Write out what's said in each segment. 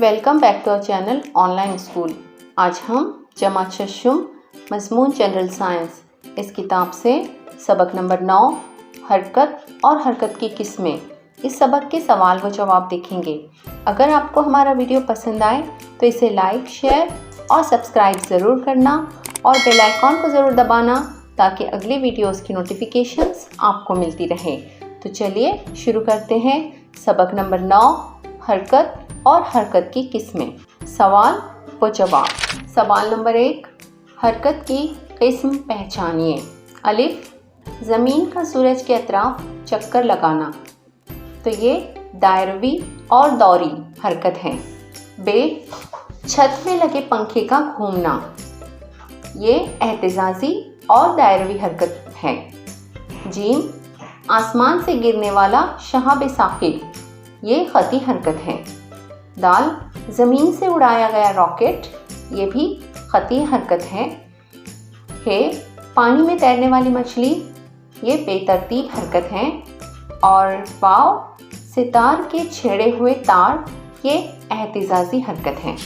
Welcome back to our channel online school. आज हम जमात शशुम मज़मून general science इस किताब से सबक नंबर 9 हरकत और हरकत की किस्में इस सबक के सवाल व जवाब देखेंगे। अगर आपको हमारा वीडियो पसंद आए तो इसे लाइक, शेयर और सब्सक्राइब ज़रूर करना और बेल आइकॉन को ज़रूर दबाना ताकि अगले वीडियोस की नोटिफिकेशंस आपको मिलती रहे। तो चलिए शुरू करते हैं सबक नंबर 9 हरकत और हरकत की किस्में। सवाल व जवाब। सवाल नंबर 1, हरकत की किस्म पहचानिए। अलिफ, ज़मीन का सूरज के अतराफ चक्कर लगाना, तो ये दायरवी और दौरी हरकत है। बे, छत में लगे पंखे का घूमना, ये एहतिजाजी और दायरवी हरकत है। जीम, आसमान से गिरने वाला शहाब साकिब, ये खती हरकत है। दाल, ज़मीन से उड़ाया गया रॉकेट, ये भी खती हरकत है। हे, पानी में तैरने वाली मछली, ये बेतरतीब हरकत है। और वाव, सितार के छेड़े हुए तार, ये एहतिजाजी हरकत है।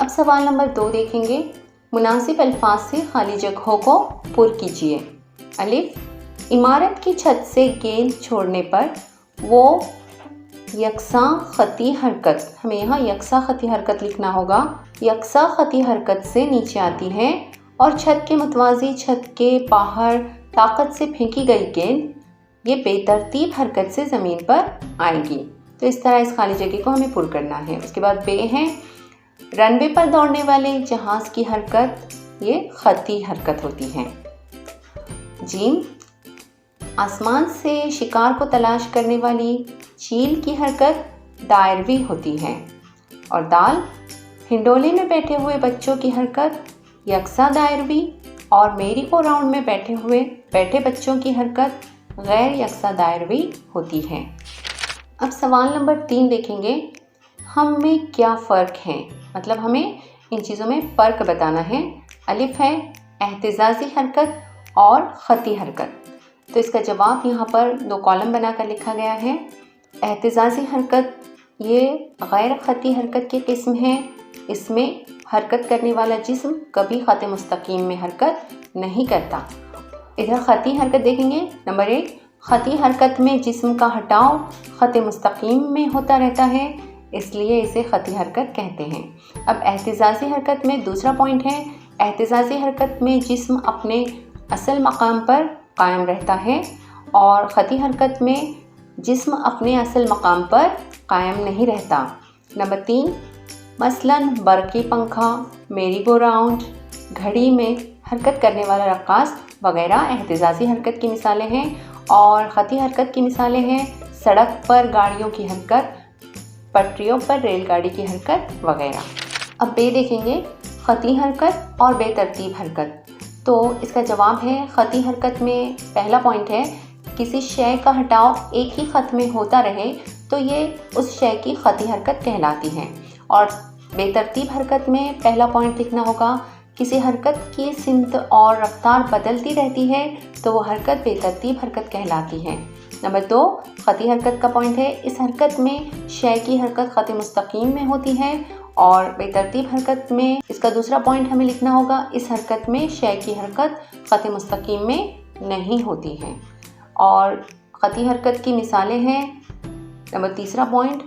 अब सवाल नंबर 2 देखेंगे। मुनासिब अल्फाज से खाली जगहों को पुर कीजिए। अलिफ, इमारत की छत से गेंद छोड़ने पर वो यकसा खती हरकत, हमें यहाँ यकसा खती हरकत लिखना होगा, यकसा खती हरकत से नीचे आती है और छत के मुतवाज़ी छत के बाहर ताकत से फेंकी गई गेंद, ये बेतरतीब हरकत से ज़मीन पर आएगी। तो इस तरह इस खाली जगह को हमें पुर करना है। उसके बाद बे है, रनवे पर दौड़ने वाले जहाज़ की हरकत, ये खती हरकत होती है। जीम, आसमान से शिकार को तलाश करने वाली चील की हरकत दायरवी होती है। और दाल, हिंडोले में बैठे हुए बच्चों की हरकत यकसा दायरवी और मेरी को राउंड में बैठे बच्चों की हरकत गैर यकसा दायरवी होती है। अब सवाल नंबर 3 देखेंगे। हम में क्या फ़र्क है, मतलब हमें इन चीज़ों में फ़र्क बताना है। अलिफ है एहतिजाजी हरकत और खती हरकत, तो इसका जवाब यहाँ पर 2 कॉलम बनाकर लिखा गया है। एहतिजाजी हरकत ये गैर खती हरकत की किस्म है। इसमें हरकत करने वाला जिस्म कभी ख़त मुस्तकीम में हरकत नहीं करता। इधर खती हरकत देखेंगे। नंबर 1, खती हरकत में जिस्म का हटाव ख़त मुस्तकीम में होता रहता है, इसलिए इसे खती हरकत कहते हैं। अब एहतिजाजी हरकत में दूसरा पॉइंट है, एहतिजाजी हरकत में जिस्म अपने असल मकाम पर कायम रहता है और खती हरकत में जिस्म अपने असल मकाम पर कायम नहीं रहता। नंबर 3, मसलन बरक़ी पंखा, मेरी गो राउंड, घड़ी में हरकत करने वाला रक्कास वगैरह एहतिजाजी हरकत की मिसालें हैं। और खती हरकत की मिसालें हैं सड़क पर गाड़ियों की हरकत, पटरियों पर रेलगाड़ी की हरकत वगैरह। अब बे देखेंगे, खती हरकत और बेतरतीब हरकत। तो इसका जवाब है खती हरकत में पहला पॉइंट है, किसी शय का हटाव एक ही ख़त में होता रहे तो ये उस शय की खती हरकत कहलाती है। और बेतरतीब हरकत में पहला पॉइंट लिखना होगा, किसी हरकत की सिमत और रफ्तार बदलती रहती है तो वो हरकत बेतरतीब हरकत कहलाती है। नंबर 2, खती हरकत का पॉइंट है, इस हरकत में शय की हरकत ख़त मुस्तकीम में होती है। और बेतरतीब हरकत में इसका दूसरा पॉइंट हमें लिखना होगा, इस हरकत में शय की हरकत ख़त मुस्तकीम में नहीं होती है। और खती हरकत की मिसालें हैं। नंबर तीसरा पॉइंट,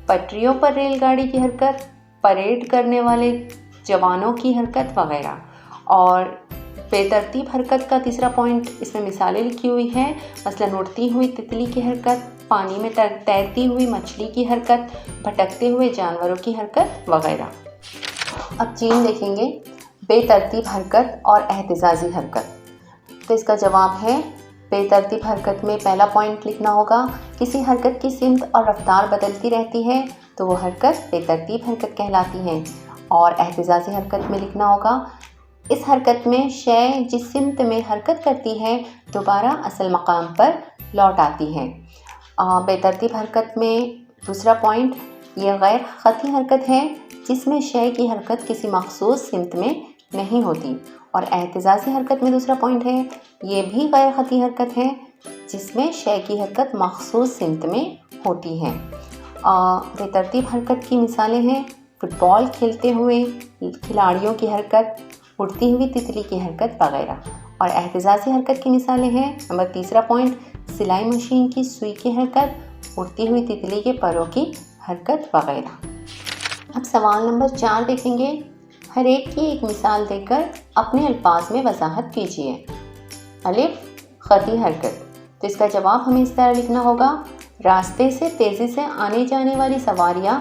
पटरियों पर रेलगाड़ी की हरकत, परेड करने वाले जवानों की हरकत वगैरह। और बेतरतीब हरकत का तीसरा पॉइंट, इसमें मिसालें लिखी हुई हैं, मसलन उड़ती हुई तितली की हरकत, पानी में तैरती हुई मछली की हरकत, भटकते हुए जानवरों की हरकत वगैरह। अब चीन देखेंगे, बेतरतीब हरकत और एहतिजाजी हरकत। तो इसका जवाब है, बेतरतीब हरकत में पहला पॉइंट लिखना होगा, किसी हरकत की सिमत और रफ्तार बदलती रहती है तो वो हरकत बेतरतीब हरकत कहलाती है। और एहतिजाजी हरकत में लिखना होगा, इस हरकत में शय जिस सिमत में हरकत करती है दोबारा असल मकाम पर लौट आती है। बेतरतीब हरकत में दूसरा पॉइंट, ये गैर खती हरकत है जिसमें शय की हरकत किसी मखसूस सिमत में नहीं होती। और एहतिजाजी हरकत में दूसरा पॉइंट है, ये भी गैर खती हरकत है जिसमें शय की हरकत मखसूस सिमत में होती है। बेतरतीब हरकत की मिसालें हैं फुटबॉल खेलते हुए खिलाड़ियों की हरकत, उड़ती हुई तितली की हरकत वगैरह। और एहतिजाजी हरकत की मिसालें हैं। नंबर तीसरा पॉइंट, सिलाई मशीन की सुई की हरकत, उड़ती हुई तितली के परों की हरकत वगैरह। अब सवाल नंबर 4 देखेंगे। हर एक की एक मिसाल देकर अपने अल्फाज में वजाहत कीजिए। अलिफ, खती हरकत। तो इसका जवाब हमें इस तरह लिखना होगा, रास्ते से तेज़ी से आने जाने वाली सवारियाँ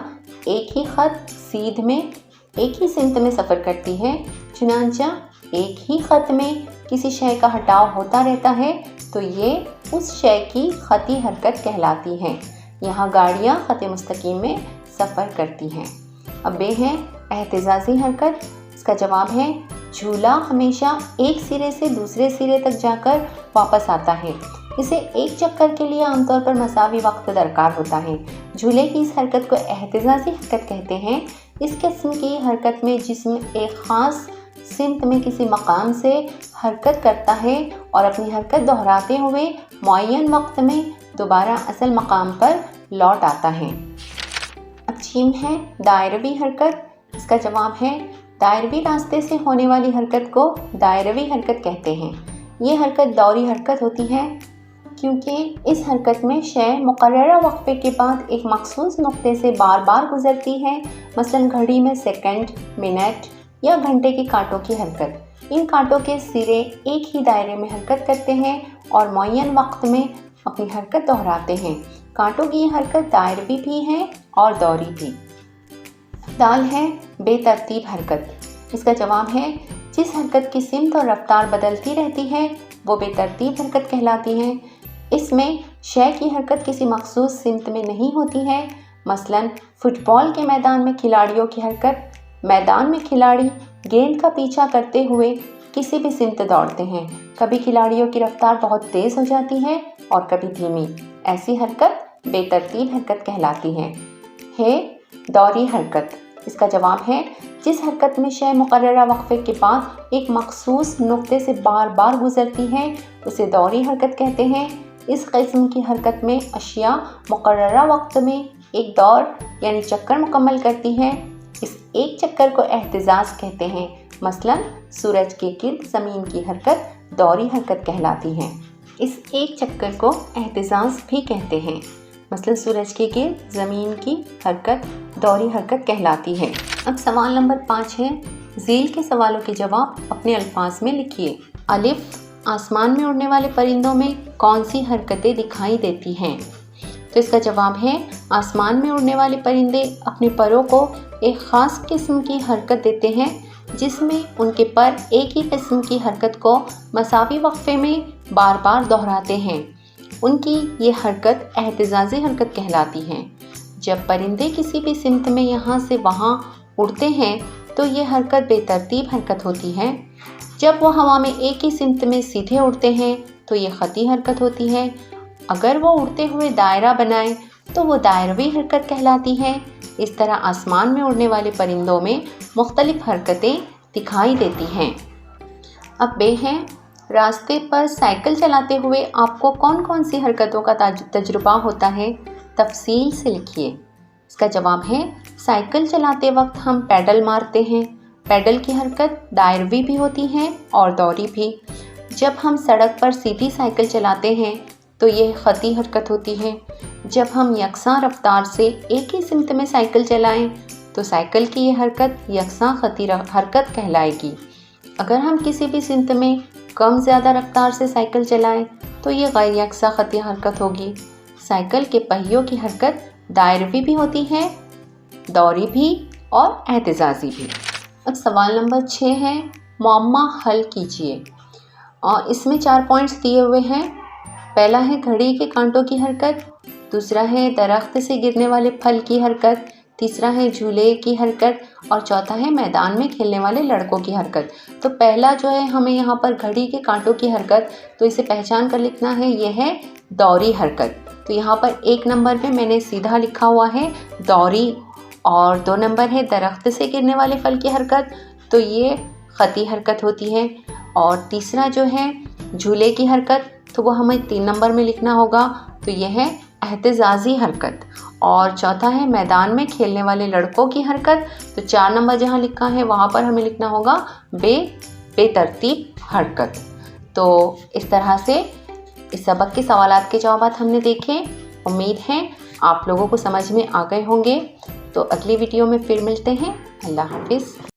एक ही खत सीध में एक ही सिमत में सफ़र करती है, चुनांचा एक ही खत में किसी शय का हटाव होता रहता है तो ये उस शय की खती हरकत कहलाती है। यहाँ गाड़ियाँ खत मुस्तकीम में सफ़र करती हैं। अब बे है एहतिजाजी हरकत। इसका जवाब है, झूला हमेशा एक सिरे से दूसरे सिरे तक जाकर वापस आता है। इसे एक चक्कर के लिए आमतौर पर मसावी वक्त दरकार होता है। झूले की इस हरकत को एहतिजाजी हरकत कहते हैं। इस किस्म की हरकत में जिस्म एक ख़ास सिमत में किसी मकाम से हरकत करता है और अपनी हरकत दोहराते हुए मुअय्यन वक्त में दोबारा असल मकाम पर लौट आता है। अब जीम है दायरवी हरकत। इसका जवाब है, दायरवी रास्ते से होने वाली हरकत को दायरवी हरकत कहते हैं। ये हरकत दौरी हरकत होती है क्योंकि इस हरकत में शय मुकर्ररा वक्फे के बाद एक मखसूस नुक्ते से बार बार गुजरती है। मसलन घड़ी में सेकंड, मिनट या घंटे के कांटों की हरकत। इन कांटों के सिरे एक ही दायरे में हरकत करते हैं और मुअय्यन वक्त में अपनी हरकत दोहराते हैं। कांटों की यह हरकत दायरवी भी है और दौरी भी। दाल है बेतरतीब हरकत। इसका जवाब है, जिस हरकत की सिमत और रफ्तार बदलती रहती है वो बेतरतीब हरकत कहलाती है। इसमें शय की हरकत किसी मखसूस सिमत में नहीं होती है। मसलन फुटबॉल के मैदान में खिलाड़ियों की हरकत, मैदान में खिलाड़ी गेंद का पीछा करते हुए किसी भी सिमत दौड़ते हैं। कभी खिलाड़ियों की रफ्तार बहुत तेज़ हो जाती है और कभी धीमी। ऐसी हरकत बेतरतीब हरकत कहलाती है। दौरी हरकत। इसका जवाब है, जिस हरकत में शय मुकर्ररा वक्फे के बाद एक मखसूस नुक्ते से बार बार गुजरती है उसे दौरी हरकत कहते हैं। इस किस्म की हरकत में अशिया मुकर्ररा वक्त में एक दौर यानी चक्कर मुकम्मल करती हैं। इस एक चक्कर को एहतिजाज कहते हैं। मसलन सूरज के गिर्द ज़मीन की हरकत दौरी हरकत कहलाती है। इस एक चक्कर को एहतिजाज भी कहते हैं। मसलन सूरज के गिर्द ज़मीन की हरकत दौरी हरकत कहलाती है। अब सवाल नंबर 5 है। झील के सवालों के जवाब अपने अल्फाज में लिखिए। अलिफ, आसमान में उड़ने वाले परिंदों में कौन सी हरकतें दिखाई देती हैं? तो इसका जवाब है, आसमान में उड़ने वाले परिंदे अपने परों को एक ख़ास किस्म की हरकत देते हैं जिसमें उनके पर एक ही किस्म की हरकत को मसावी वक्फे में बार बार दोहराते हैं। उनकी ये हरकत एहतिजाजी हरकत कहलाती है। जब परिंदे किसी भी सिमत में यहाँ से वहाँ उड़ते हैं तो ये हरकत बेतरतीब हरकत होती है। जब वो हवा में एक ही सिमत में सीधे उड़ते हैं तो ये खती हरकत होती है। अगर वो उड़ते हुए दायरा बनाएं तो वो दायरवी हरकत कहलाती है। इस तरह आसमान में उड़ने वाले परिंदों में मुख्तलिफ हरकतें दिखाई देती हैं। अब बे हैं, रास्ते पर साइकिल चलाते हुए आपको कौन कौन सी हरकतों का तजुर्बा होता है? तफसील से लिखिए। इसका जवाब है, साइकिल चलाते वक्त हम पैडल मारते हैं। पैडल की हरकत दायरवी भी होती है और दौरी भी। जब हम सड़क पर सीधी साइकिल चलाते हैं तो यह खती हरकत होती है। जब हम यकसां रफ्तार से एक ही सिमत में साइकिल चलाएं तो साइकिल की यह हरकत यकसां खती हरकत कहलाएगी। अगर हम किसी भी सिमत में कम ज़्यादा रफ्तार से साइकिल चलाएं तो ये गैर यकसा खती हरकत होगी। साइकिल के पहियों की हरकत दायरवी भी होती है, दौरी भी और एहतिजाजी भी। अब सवाल नंबर 6 है, मुअम्मा हल कीजिए। और इसमें 4 पॉइंट्स दिए हुए हैं। पहला है घड़ी के कांटों की हरकत, दूसरा है दरख्त से गिरने वाले फल की हरकत, तीसरा है झूले की हरकत और चौथा है मैदान में खेलने वाले लड़कों की हरकत। तो पहला जो है हमें यहाँ पर घड़ी के कांटों की हरकत, तो इसे पहचान कर लिखना है, यह है दौरी हरकत। तो यहाँ पर 1 नंबर पे मैंने सीधा लिखा हुआ है दौरी और 2 नंबर है दरख्त से गिरने वाले फल की हरकत, तो ये खती हरकत होती है। और तीसरा जो है झूले की हरकत, तो वो हमें 3 नंबर में लिखना होगा, तो यह है एहतिजाजी हरकत। और चौथा है मैदान में खेलने वाले लड़कों की हरकत। तो 4 नंबर जहाँ लिखा है वहाँ पर हमें लिखना होगा बेतरतीब हरकत। तो इस तरह से इस सबक के सवालात के जवाब हमने देखे। उम्मीद है आप लोगों को समझ में आ गए होंगे। तो अगली वीडियो में फिर मिलते हैं। अल्लाह हाफिज़।